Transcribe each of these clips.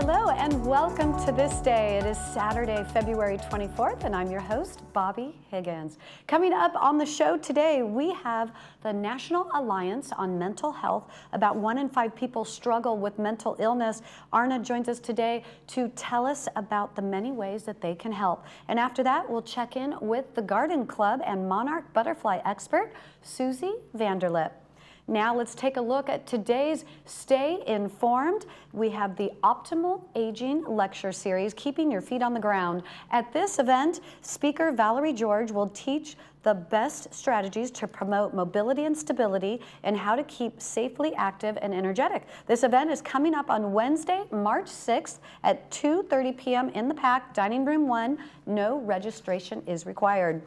Hello and welcome to This Day. It is Saturday, February 24th, and I'm your host, Bobby Higgins. Coming up on the show today, we have the National Alliance on Mental Health. About 1 in 5 people struggle with mental illness. Arna joins us today to tell us about the many ways that they can help. And after that, we'll check in with the Garden Club and monarch butterfly expert, Susie Vanderlip. Now let's take a look at today's Stay Informed. We have the Optimal Aging Lecture Series, Keeping Your Feet on the Ground. At this event, speaker Valerie George will teach the best strategies to promote mobility and stability and how to keep safely active and energetic. This event is coming up on Wednesday, March 6th at 2:30 p.m. in the PAC, Dining Room 1. No registration is required.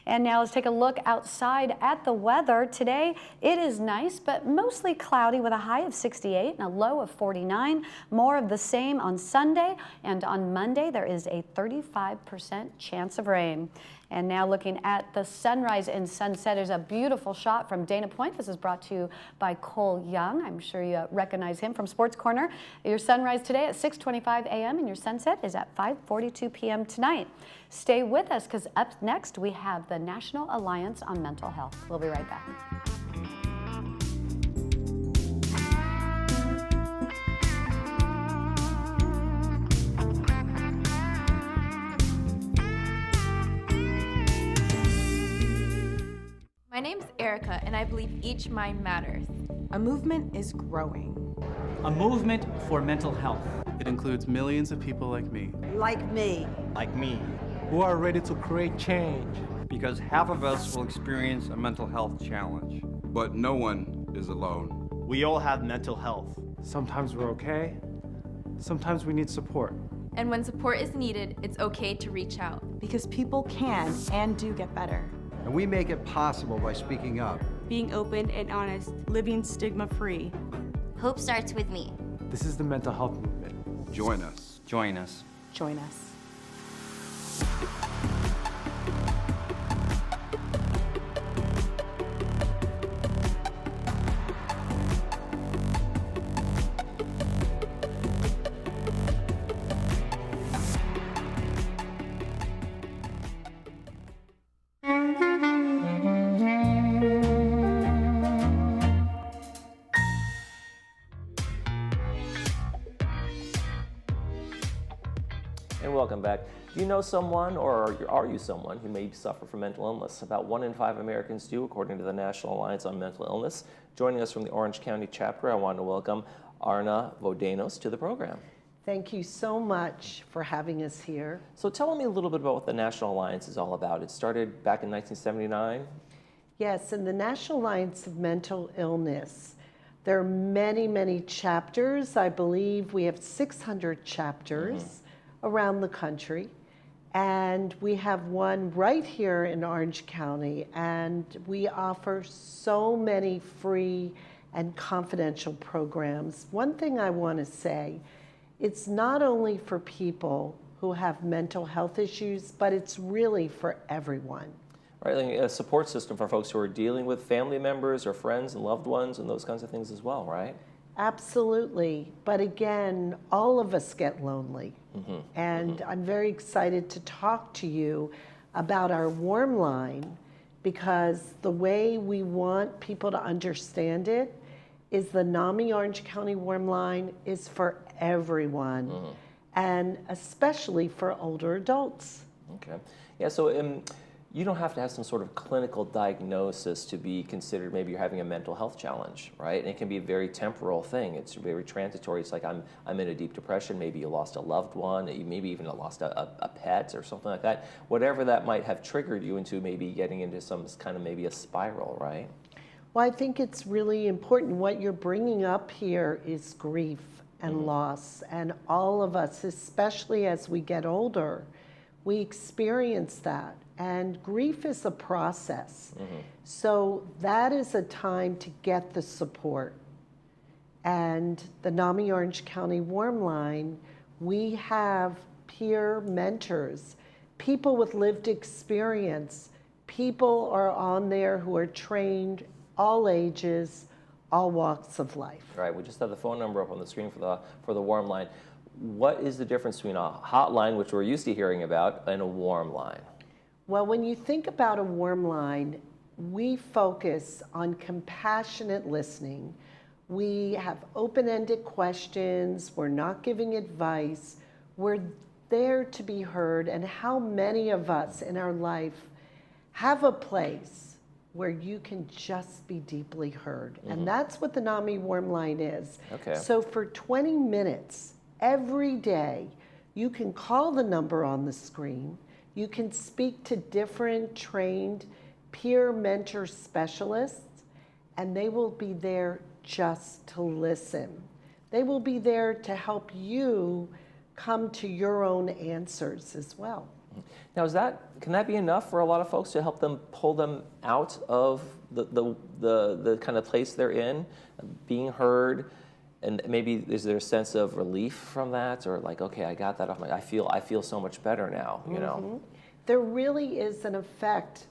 And now let's take a look outside at the weather. Today, it is nice, but mostly cloudy with a high of 68 and a low of 49. More of the same on Sunday, and on Monday, there is a 35% chance of rain. And now looking at the sunrise and sunset, there's a beautiful shot from Dana Point. This is brought to you by Cole Young. I'm sure you recognize him from Sports Corner. Your sunrise today at 6:25 a.m. and your sunset is at 5:42 p.m. tonight. Stay with us because up next we have the National Alliance on Mental Health. We'll be right back. My name's Erica, and I believe each mind matters. A movement is growing. A movement for mental health. It includes millions of people like me. Like me. Like me. Who are ready to create change. Because half of us will experience a mental health challenge. But no one is alone. We all have mental health. Sometimes we're okay. Sometimes we need support. And when support is needed, it's okay to reach out. Because people can and do get better. And we make it possible by speaking up. Being open and honest. Living stigma-free. Hope starts with me. This is the mental health movement. Join us. Join us. Join us. Welcome back. Do you know someone, or are you someone who may suffer from mental illness? About 1 in 5 Americans do, according to the National Alliance on Mental Illness. Joining us from the Orange County chapter, I want to welcome Arna Vodanos to the program. Thank you so much for having us here. So tell me a little bit about what the National Alliance is all about. It started back in 1979. Yes, in the National Alliance of Mental Illness, there are many, many chapters. I believe we have 600 chapters around the country. And we have one right here in Orange County, and we offer so many free and confidential programs. One thing I want to say, it's not only for people who have mental health issues, but it's really for everyone. Right, like a support system for folks who are dealing with family members or friends and loved ones and those kinds of things as well, right? Absolutely. But again, all of us get lonely. And I'm very excited to talk to you about our warm line, because the way we want people to understand it is the NAMI Orange County Warm Line is for everyone, and especially for older adults. Okay. Yeah, so you don't have to have some sort of clinical diagnosis to be considered maybe you're having a mental health challenge, right? And it can be a very temporal thing. It's very transitory. It's like I'm in a deep depression. Maybe you lost a loved one. You maybe even lost a pet or something like that. Whatever that might have triggered you into maybe getting into some kind of maybe a spiral, right? Well, I think it's really important. What you're bringing up here is grief and loss. And all of us, especially as we get older, we experience that. And grief is a process. So that is a time to get the support. And the NAMI Orange County Warm Line, we have peer mentors, people with lived experience. People are on there who are trained, all ages, all walks of life. Right, we just have the phone number up on the screen for the warm line. what is the difference between a hotline, which we're used to hearing about, and a warm line? Well, when you think about a warm line, we focus on compassionate listening. We have open-ended questions. We're not giving advice. We're there to be heard. And how many of us in our life have a place where you can just be deeply heard? And that's what the NAMI warm line is. Okay. So for 20 minutes every day, you can call the number on the screen. You can speak to different trained peer mentor specialists, and they will be there just to listen. They will be there to help you come to your own answers as well. Now, can that be enough for a lot of folks to help them pull them out of the kind of place they're in, being heard, and maybe is there a sense of relief from that, or like, okay, I got that off I feel so much better now, you know? There really is an effect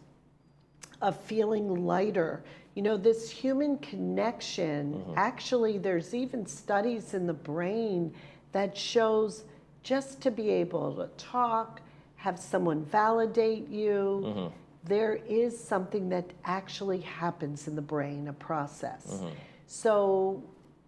of feeling lighter. You know, this human connection, actually there's even studies in the brain that shows just to be able to talk, have someone validate you, there is something that actually happens in the brain, a process. So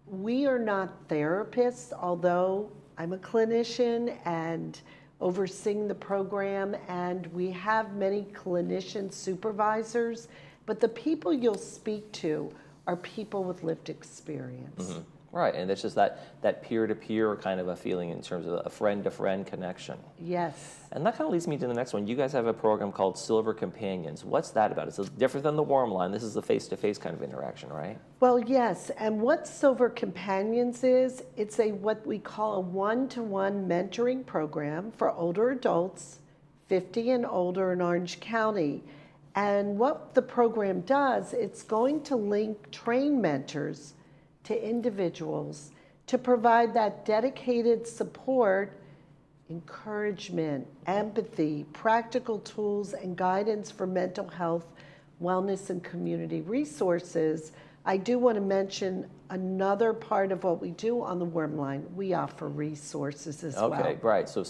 we are not therapists, although I'm a clinician and overseeing the program, and we have many clinician supervisors, but the people you'll speak to are people with lived experience. Right, and it's just that peer-to-peer kind of a feeling in terms of a friend-to-friend connection. Yes. And that kind of leads me to the next one. You guys have a program called Silver Companions. What's that about? It's different than the warm line. This is a face-to-face kind of interaction, right? Well, yes, and what Silver Companions is, it's what we call a one-to-one mentoring program for older adults, 50 and older in Orange County. And what the program does, it's going to link trained mentors to individuals to provide that dedicated support, encouragement, empathy, practical tools, and guidance for mental health, wellness, and community resources. I do want to mention another part of what we do on the warm line. We offer resources as well. Okay, right. So if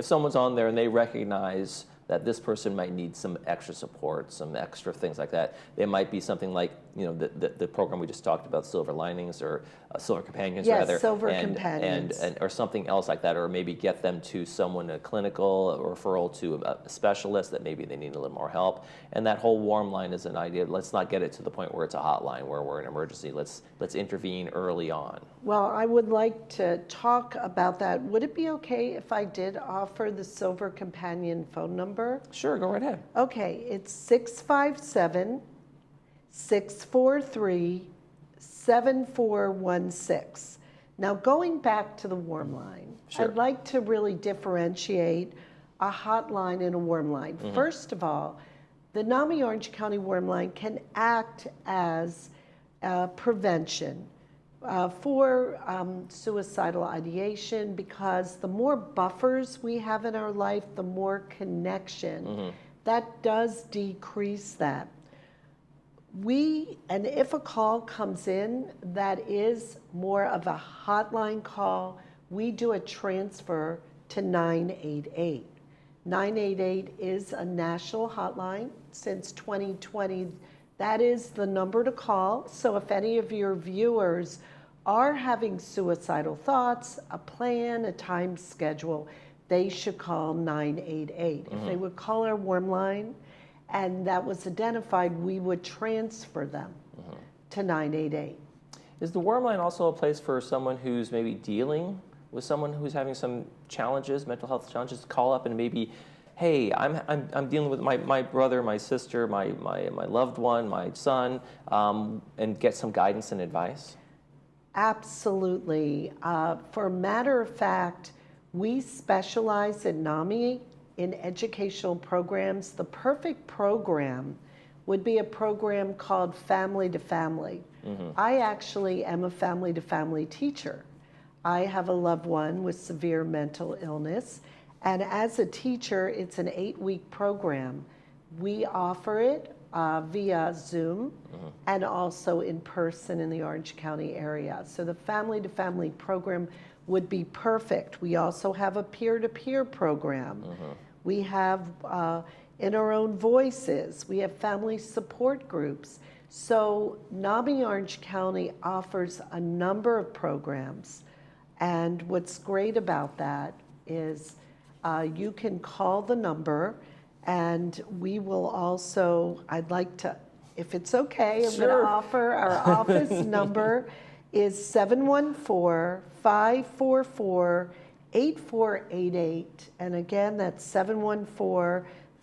someone's on there and they recognize that this person might need some extra support, some extra things like that. It might be something like, you know, the program we just talked about, Silver Linings, or Silver Companions, yes, rather. Silver Companions. And or something else like that, or maybe get them to someone, a clinical referral to a specialist that maybe they need a little more help. And that whole warm line is an idea. Let's not get it to the point where it's a hotline, where we're in an emergency. Let's intervene early on. Well, I would like to talk about that. Would it be okay if I did offer the Silver Companion phone number? Sure, go right ahead. Okay, it's 657-643-7416. Now, going back to the warm line, sure. I'd like to really differentiate a hotline and a warm line. First of all, the NAMI Orange County warm line can act as prevention for suicidal ideation, because the more buffers we have in our life, the more connection. That does decrease that. And if a call comes in that is more of a hotline call, we do a transfer to 988. 988 is a national hotline since 2020. That is the number to call. So if any of your viewers are having suicidal thoughts, a plan, a time schedule, they should call 988. If they would call our warm line and that was identified, we would transfer them to 988. Is the warm line also a place for someone who's maybe dealing with someone who's having some challenges, mental health challenges, to call up and maybe, hey, I'm dealing with my brother, my sister, my loved one, my son, and get some guidance and advice? Absolutely. For a matter of fact, we specialize at NAMI in educational programs. The perfect program would be a program called Family to Family. I actually am a family to family teacher. I have a loved one with severe mental illness, and as a teacher, it's an 8-week program. We offer it via Zoom and also in person in the Orange County area. So the family-to-family program would be perfect. We also have a peer-to-peer program. We have in our own voices, we have family support groups. So NAMI Orange County offers a number of programs. And what's great about that is you can call the number, and we will also, I'd like to, if it's okay, I'm going to offer our office number is 714-544-8488. And again, that's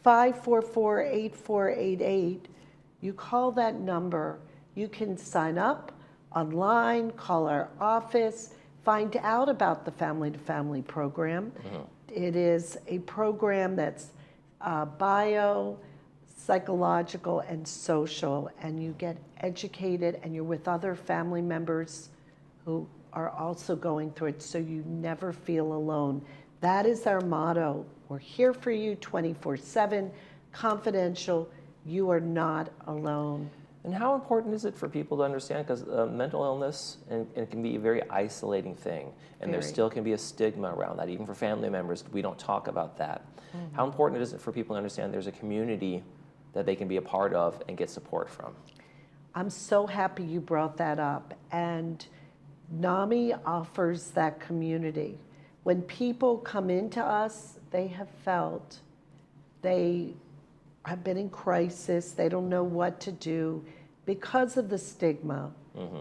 714-544-8488. You call that number. You can sign up online, call our office, find out about the family-to-family program. It is a program that's bio, psychological, and social, and you get educated and you're with other family members who are also going through it, so you never feel alone. That is our motto. We're here for you 24/7, confidential. You are not alone. And how important is it for people to understand? Because mental illness and it can be a very isolating thing, and there still can be a stigma around that. Even for family members, we don't talk about that. How important is it for people to understand there's a community that they can be a part of and get support from? I'm so happy you brought that up. And NAMI offers that community. When people come into us, they have felt they have been in crisis, they don't know what to do because of the stigma.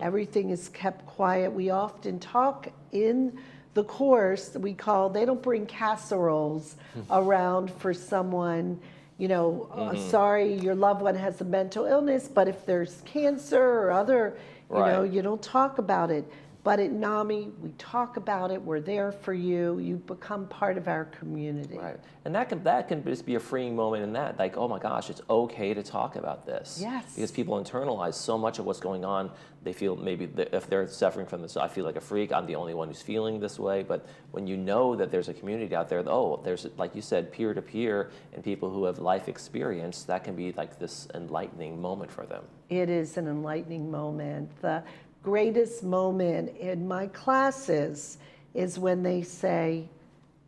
Everything is kept quiet. We often talk in the course, we call, they don't bring casseroles around for someone, you know, sorry, your loved one has a mental illness, but if there's cancer or other, you know, you don't talk about it. But at NAMI, we talk about it. We're there for you. You become part of our community. Right, and that can just be a freeing moment in that, like, oh my gosh, it's okay to talk about this. Yes. Because people internalize so much of what's going on. They feel maybe if they're suffering from this, I feel like a freak. I'm the only one who's feeling this way. But when you know that there's a community out there, there's, like you said, peer to peer, and people who have life experience, that can be like this enlightening moment for them. It is an enlightening moment. The greatest moment in my classes is when they say,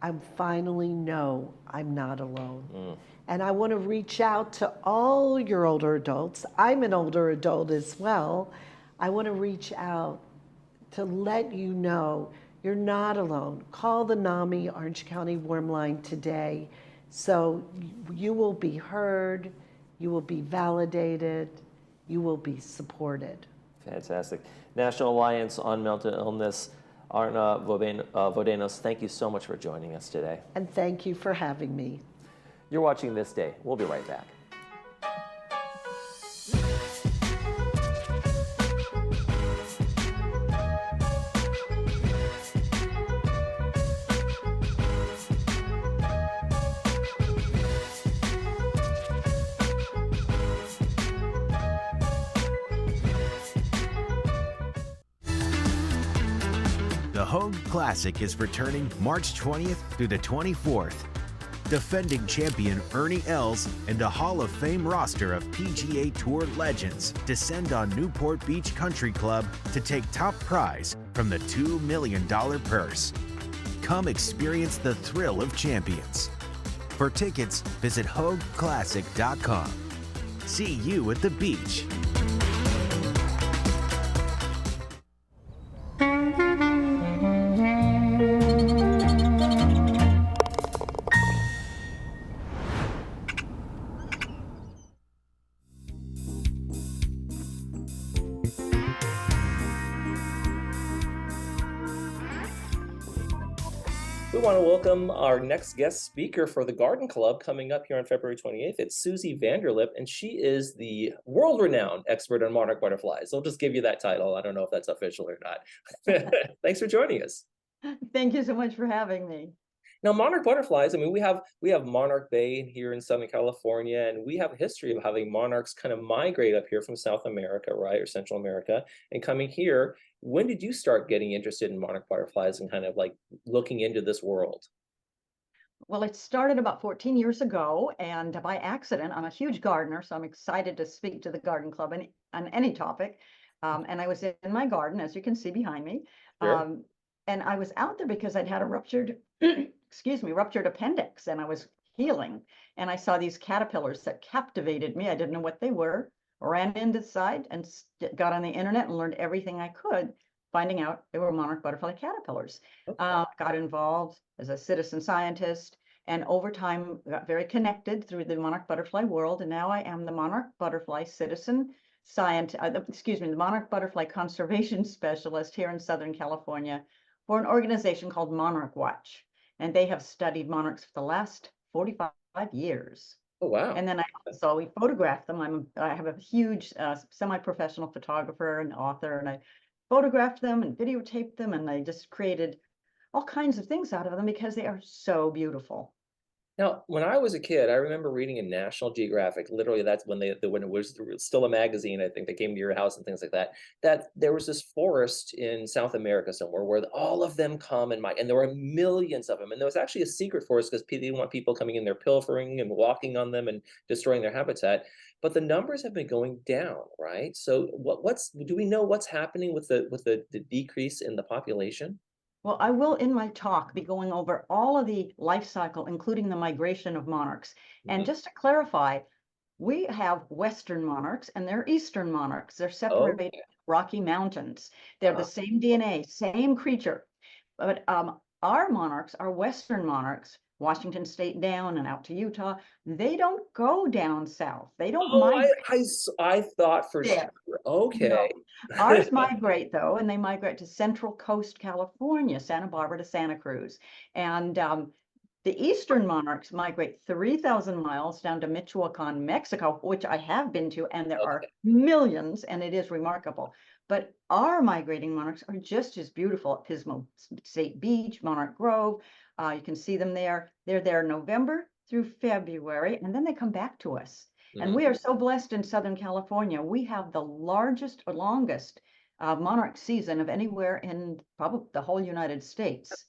I finally know I'm not alone. And I want to reach out to all your older adults. I'm an older adult as well. I want to reach out to let you know you're not alone. Call the NAMI Orange County Warm Line today so you will be heard, you will be validated, you will be supported. Fantastic. National Alliance on Mental Illness, Arna Vodenos, thank you so much for joining us today. And thank you for having me. You're watching This Day. We'll be right back. The Hogue Classic is returning March 20th through the 24th. Defending champion Ernie Els and a Hall of Fame roster of PGA Tour legends descend on Newport Beach Country Club to take top prize from the $2 million purse. Come experience the thrill of champions. For tickets, visit HogueClassic.com. See you at the beach. We want to welcome our next guest speaker for the Garden Club coming up here on February 28th. It's Susie Vanderlip, and she is the world-renowned expert on monarch butterflies. I'll just give you that title. I don't know if that's official or not. Thanks for joining us. Thank you so much for having me. Now, monarch butterflies, I mean, we have Monarch Bay here in Southern California, and we have a history of having monarchs kind of migrate up here from South America, right, or Central America, and coming here. When did you start getting interested in monarch butterflies and kind of like looking into this world? Well, it started about 14 years ago, and by accident, I'm a huge gardener, so I'm excited to speak to the garden club on any topic. And I was in my garden, as you can see behind me. Sure. And I was out there because I'd had a ruptured, excuse me, ruptured appendix, and I was healing. And I saw these caterpillars that captivated me. I didn't know what they were. Ran inside and got on the internet and learned everything I could, finding out they were monarch butterfly caterpillars. Got involved as a citizen scientist, and over time got very connected through the monarch butterfly world. And now I am the monarch butterfly citizen scientist, the monarch butterfly conservation specialist here in Southern California for an organization called Monarch Watch. And they have studied monarchs for the last 45 years. Oh, wow. And then we photograph them. I have a huge semi-professional photographer and author, and I photographed them and videotaped them, and I just created all kinds of things out of them because they are so beautiful. Now, when I was a kid, I remember reading in National Geographic, literally that's when when it was still a magazine, I think, that came to your house and things like that, that there was this forest in South America somewhere where all of them come and there were millions of them. And there was actually a secret forest because they didn't want people coming in there pilfering and walking on them and destroying their habitat. But the numbers have been going down, right? So do we know what's happening with the decrease in the population? Well, I will, in my talk, be going over all of the life cycle, including the migration of monarchs. And just to clarify, we have Western monarchs and they're Eastern monarchs. They're separated by Rocky Mountains. They're the same DNA, same creature. But our monarchs, our Western monarchs, Washington State down and out to Utah, they don't go down south. They don't migrate. I thought for sure. Okay. No. Ours migrate, though, and they migrate to Central Coast California, Santa Barbara to Santa Cruz. And the Eastern monarchs migrate 3,000 miles down to Michoacan, Mexico, which I have been to, and there are millions, and it is remarkable. But our migrating monarchs are just as beautiful at Pismo State Beach, Monarch Grove. You can see them there. They're there November through February, and then they come back to us. And we are so blessed in Southern California. We have the largest or longest monarch season of anywhere in probably the whole United States.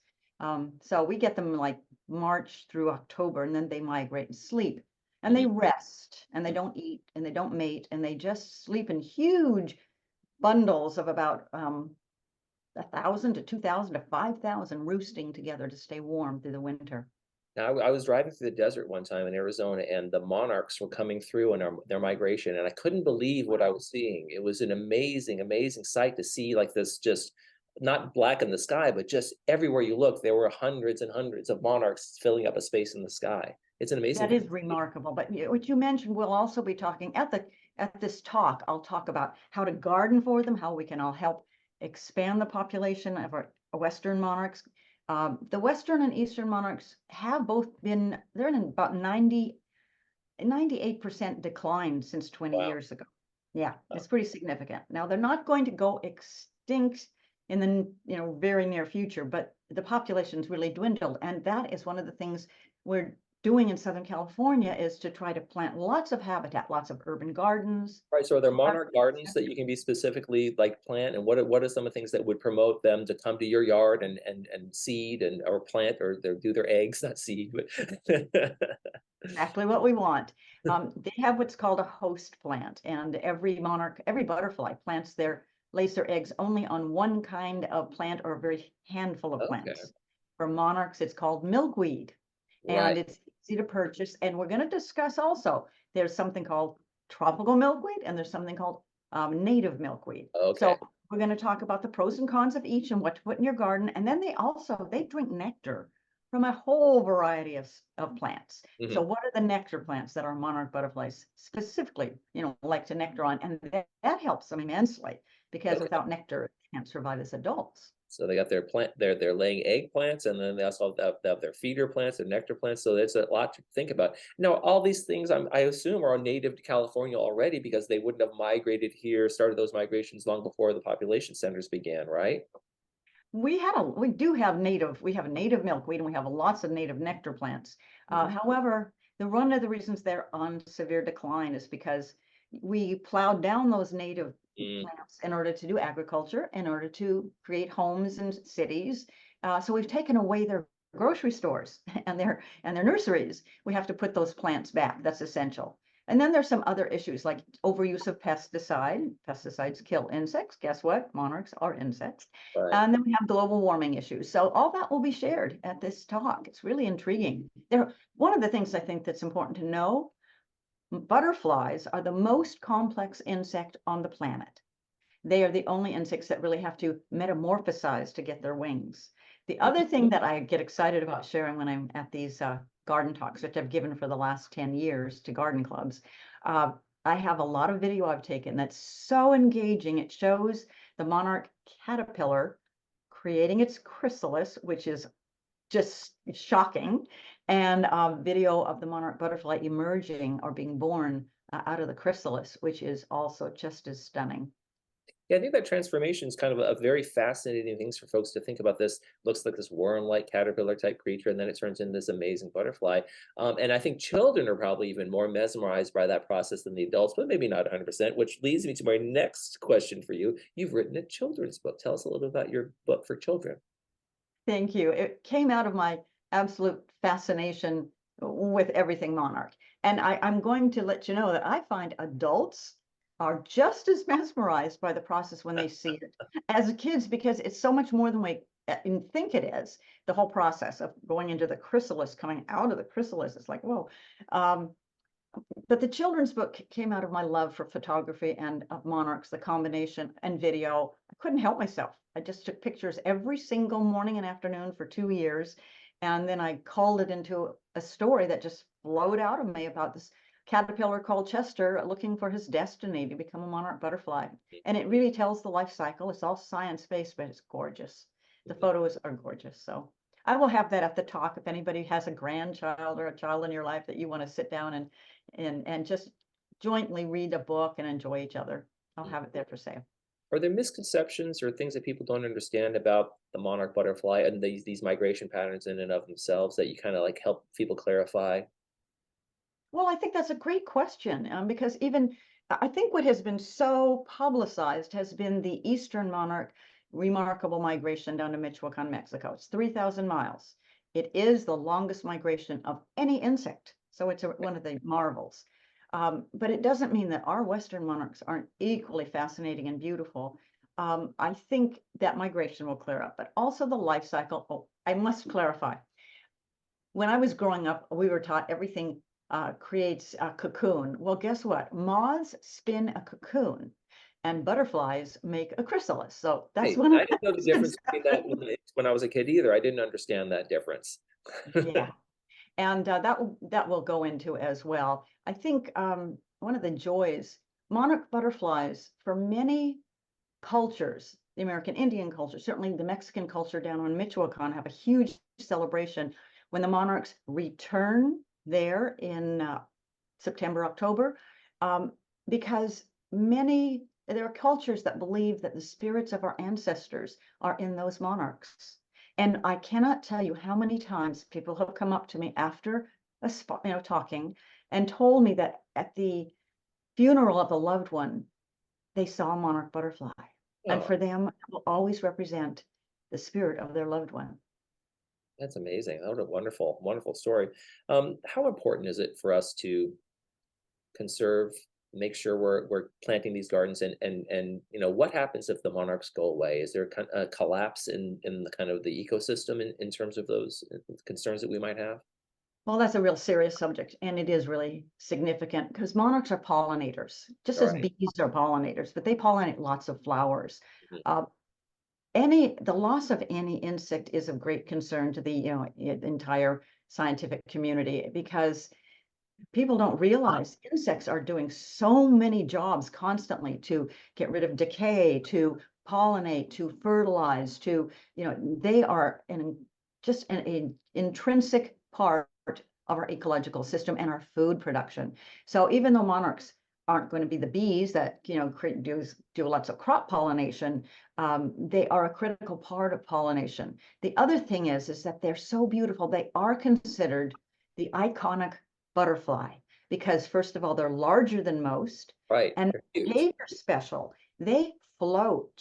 So we get them like March through October, and then they migrate and sleep. And they rest, and they don't eat, and they don't mate, and they just sleep in huge bundles of about 1,000 to 2,000 to 5,000 roosting together to stay warm through the winter. Now, I was driving through the desert one time in Arizona, and the monarchs were coming through in their migration, and I couldn't believe what I was seeing. It was an amazing, amazing sight to see, like this, just not black in the sky, but just everywhere you look, there were hundreds and hundreds of monarchs filling up a space in the sky. It's an amazing. That is remarkable. But what you mentioned, we'll also be talking at this talk. I'll talk about how to garden for them, how we can all help expand the population of our Western monarchs. The Western and Eastern monarchs have both been, they're in about 98% decline since 20 years ago. Yeah, it's pretty significant. Now, they're not going to go extinct in the very near future, but the population's really dwindled. And that is one of the things we're doing in Southern California, is to try to plant lots of habitat, lots of urban gardens. Right. So are there monarch gardens that you can be specifically like plant, and what are some of the things that would promote them to come to your yard and seed or plant or do their eggs, not seed, but exactly what we want. They have what's called a host plant, and every butterfly lays their eggs only on one kind of plant or a very handful of plants. For monarchs, it's called milkweed. And it's easy to purchase. And we're going to discuss also, there's something called tropical milkweed and there's something called native milkweed. So we're going to talk about the pros and cons of each and what to put in your garden. And then they drink nectar from a whole variety of plants. So what are the nectar plants that our monarch butterflies specifically, like to nectar on? And that helps them immensely, because without nectar, they can't survive as adults. So they got their they're laying egg plants, and then they also have their feeder plants, their nectar plants. So there's a lot to think about. Now, all these things I assume are native to California already, because they wouldn't have migrated here, started those migrations long before the population centers began, right? We have native milkweed, and we have lots of native nectar plants. However, one of the reasons they're on severe decline is because we plowed down those native plants in order to do agriculture, in order to create homes and cities. So we've taken away their grocery stores and their nurseries. We have to put those plants back. That's essential. And then there's some other issues like overuse of pesticide. Pesticides kill insects. Guess what? Monarchs are insects. Right. And then we have global warming issues. So all that will be shared at this talk. It's really intriguing. One of the things I think that's important to know, butterflies are the most complex insect on the planet. They are the only insects that really have to metamorphosize to get their wings. The other thing that I get excited about sharing when I'm at these garden talks, which I've given for the last 10 years to garden clubs, I have a lot of video I've taken that's so engaging. It shows the monarch caterpillar creating its chrysalis, which is just shocking, and a video of the monarch butterfly emerging or being born out of the chrysalis, which is also just as stunning. Yeah, I think that transformation is kind of a very fascinating thing for folks to think about. This looks like this worm-like caterpillar type creature, and then it turns into this amazing butterfly. And I think children are probably even more mesmerized by that process than the adults, but maybe not 100%, which leads me to my next question for you. You've written a children's book. Tell us a little bit about your book for children. Thank you. It came out of my absolute fascination with everything monarch. And I'm going to let you know that I find adults are just as mesmerized by the process when they see it as kids, because it's so much more than we think it is. The whole process of going into the chrysalis, coming out of the chrysalis, it's like, whoa. But the children's book came out of my love for photography and of monarchs, the combination, and video. I couldn't help myself. I just took pictures every single morning and afternoon for 2 years. And then I called it into a story that just flowed out of me about this caterpillar called Chester looking for his destiny to become a monarch butterfly. And it really tells the life cycle. It's all science-based, but it's gorgeous. The photos are gorgeous. So I will have that at the talk. If anybody has a grandchild or a child in your life that you want to sit down and just jointly read a book and enjoy each other, I'll have it there for sale. Are there misconceptions or things that people don't understand about the monarch butterfly and these migration patterns in and of themselves that you kind of like help people clarify? Well, I think that's a great question, because even I think what has been so publicized has been the eastern monarch remarkable migration down to Michoacan, Mexico. It's 3,000 miles. It is the longest migration of any insect, so it's one of the marvels. But it doesn't mean that our western monarchs aren't equally fascinating and beautiful. I think that migration will clear up, but also the life cycle. Oh, I must clarify. When I was growing up, we were taught everything creates a cocoon. Well, guess what? Moths spin a cocoon and butterflies make a chrysalis. So that's I didn't know the difference between that when I was a kid either. I didn't understand that difference. Yeah. And that will go into as well. I think one of the joys, monarch butterflies for many cultures, the American Indian culture, certainly the Mexican culture down on Michoacan, have a huge celebration when the monarchs return there in September, October, because there are cultures that believe that the spirits of our ancestors are in those monarchs. And I cannot tell you how many times people have come up to me after talking and told me that at the funeral of a loved one, they saw a monarch butterfly. Oh. And for them, it will always represent the spirit of their loved one. That's amazing. What a wonderful, wonderful story. How important is it for us to conserve, make sure we're planting these gardens, and what happens if the monarchs go away? Is there a collapse in the kind of the ecosystem in terms of those concerns that we might have? Well, that's a real serious subject, and it is really significant because monarchs are pollinators, just as bees are pollinators, but they pollinate lots of flowers. Mm-hmm. The loss of any insect is of great concern to the entire scientific community, because people don't realize insects are doing so many jobs constantly to get rid of decay, to pollinate, to fertilize, they are just an intrinsic part of our ecological system and our food production. So even though monarchs aren't going to be the bees that do lots of crop pollination, they are a critical part of pollination. The other thing is that they're so beautiful. They are considered the iconic butterfly because, first of all, they're larger than most, right? And they're special. They float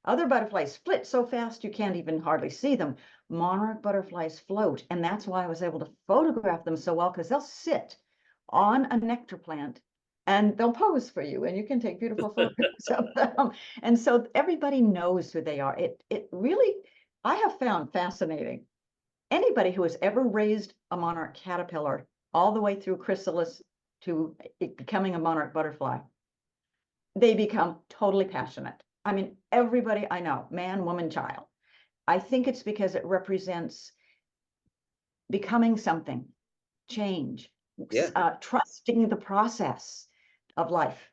Other butterflies flit so fast you can't even hardly see them. Monarch butterflies float, and that's why I was able to photograph them so well, because they'll sit on a nectar plant and they'll pose for you, and you can take beautiful photographs of them. And so everybody knows who they are. It really, I have found fascinating. Anybody who has ever raised a monarch caterpillar all the way through chrysalis to it becoming a monarch butterfly, they become totally passionate. I mean, everybody I know, man, woman, child. I think it's because it represents becoming something, change, trusting the process of life.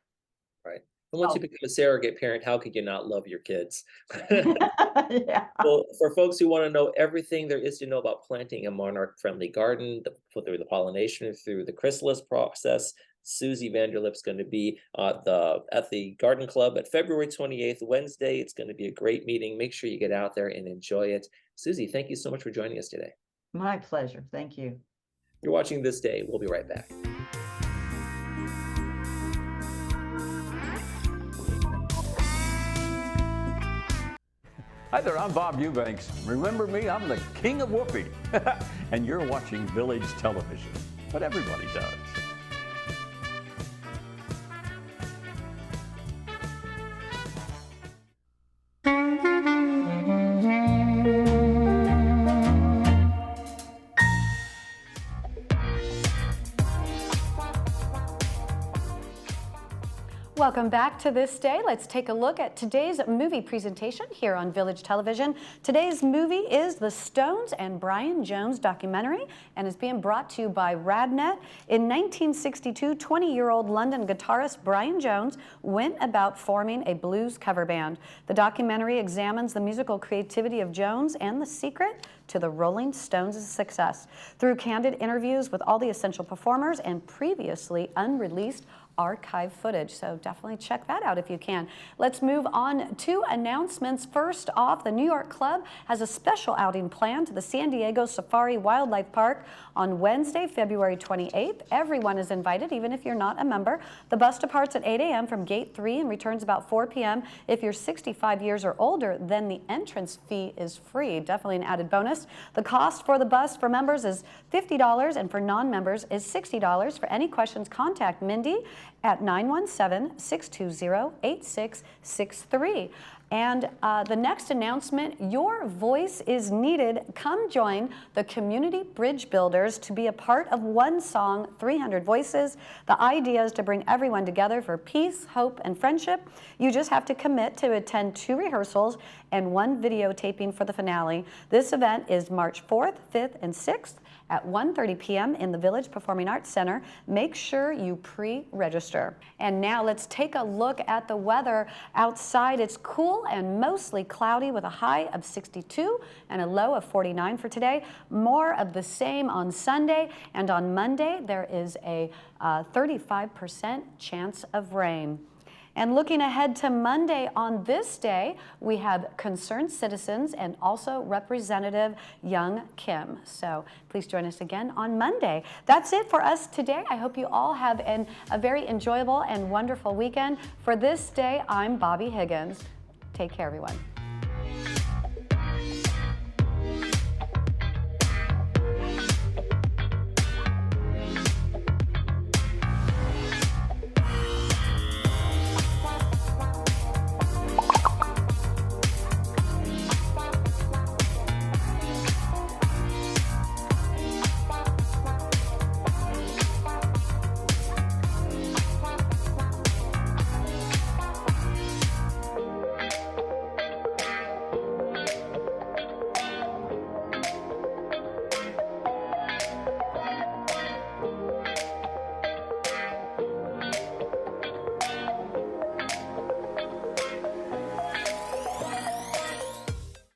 Right. And once you become a surrogate parent, how could you not love your kids? Yeah. Well, for folks who want to know everything there is to know about planting a monarch-friendly garden, through the pollination, through the chrysalis process, Susie Vanderlip's going to be at the Garden Club at February 28th, Wednesday. It's going to be a great meeting. Make sure you get out there and enjoy it. Susie, thank you so much for joining us today. My pleasure. Thank you. You're watching This Day. We'll be right back. Hi there, I'm Bob Eubanks. Remember me? I'm the king of whoopee. And you're watching Village Television. But everybody does. Welcome back to This Day. Let's take a look at today's movie presentation here on Village Television. Today's movie is the Stones and Brian Jones documentary and is being brought to you by RadNet. In 1962, 20-year-old London guitarist Brian Jones went about forming a blues cover band. The documentary examines the musical creativity of Jones and the secret to the Rolling Stones' success through candid interviews with all the essential performers and previously unreleased archive footage. So definitely check that out if you can. Let's move on to announcements. First off, the New York Club has a special outing planned to the San Diego Safari Wildlife Park on Wednesday, February 28th. Everyone is invited, even if you're not a member. The bus departs at 8 a.m. from gate 3 and returns about 4 p.m. If you're 65 years or older, then the entrance fee is free. Definitely an added bonus. The cost for the bus for members is $50 and for non-members is $60. For any questions, contact Mindy at 917-620-8663. And the next announcement, your voice is needed. Come join the Community Bridge Builders to be a part of One Song, 300 Voices. The idea is to bring everyone together for peace, hope, and friendship. You just have to commit to attend 2 rehearsals and 1 videotaping for the finale. This event is March 4th, 5th, and 6th at 1:30 p.m. in the Village Performing Arts Center. Make sure you pre-register. And now let's take a look at the weather outside. It's cool and mostly cloudy with a high of 62 and a low of 49 for today. More of the same on Sunday, and on Monday there is a 35% chance of rain. And looking ahead to Monday on this day, we have concerned citizens and also Representative Young Kim. So please join us again on Monday. That's it for us today. I hope you all have a very enjoyable and wonderful weekend. For This Day, I'm Bobby Higgins. Take care, everyone.